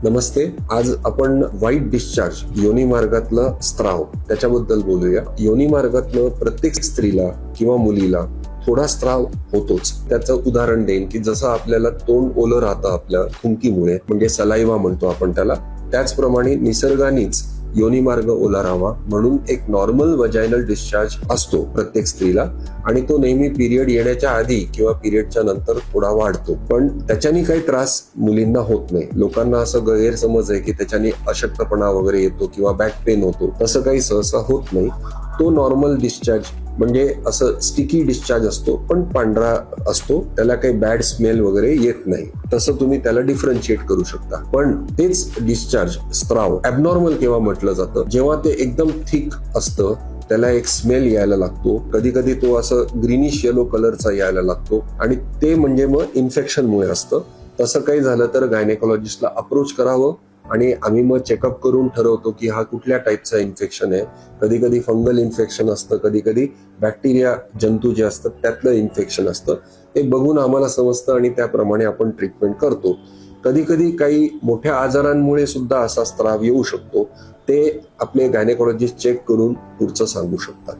नमस्ते. आज आपण वाईट डिस्चार्ज योनी मार्गातलं स्त्राव त्याच्याबद्दल बोलूया. योनी मार्गातलं प्रत्येक स्त्रीला किंवा मुलीला थोडा स्त्राव होतोच. त्याचं उदाहरण देईन की जसं आपल्याला तोंड ओलं राहतं आपल्या थुंकीमुळे, म्हणजे सलाइवा म्हणतो आपण त्याला, त्याचप्रमाणे निसर्गानेच योनी मार्ग ओला राहावा म्हणून एक नॉर्मल वजायनल डिस्चार्ज असतो प्रत्येक स्त्रीला, आणि तो नेहमी पिरियड येण्याच्या आधी किंवा पिरियडच्या नंतर थोडा वाढतो. पण त्याच्याने काही त्रास मुलींना होत नाही. लोकांना असं गैरसमज आहे की त्याच्याने अशक्तपणा वगैरे येतो किंवा बॅक पेन होतो. तसं काही सहसा होत नाही. तो नॉर्मल डिस्चार्ज म्हणजे असं स्टिकी डिस्चार्ज असतो, पण पांढरा असतो. त्याला काही बॅड स्मेल वगैरे येत नाही. तसं तुम्ही त्याला डिफरन्शिएट करू शकता. पण तेच डिस्चार्ज स्त्राव ॲबनॉर्मल केव्हा म्हटलं जातं, जेव्हा ते एकदम थिक असतं, त्याला एक स्मेल यायला लागतो. कधी कधी तो असं ग्रीनिश येलो कलरचा यायला लागतो, आणि ते म्हणजे मग इन्फेक्शनमुळे असतं. तसं काही झालं तर गायनेकॉलॉजिस्टला अप्रोच करावं, आणि आम्ही मग चेकअप करून ठरवतो की हा कुठल्या टाईपचा इन्फेक्शन आहे. कधी कधी फंगल इन्फेक्शन असतं, कधी कधी बॅक्टेरिया जंतू जे असतात त्यातलं इन्फेक्शन असतं. ते बघून आम्हाला समजतं आणि त्याप्रमाणे आपण ट्रीटमेंट करतो. कधी कधी काही मोठ्या आजारांमुळे सुद्धा असा स्त्राव येऊ शकतो. ते आपले गायनेकॉलॉजिस्ट चेक करून पुढचं सांगू शकतात.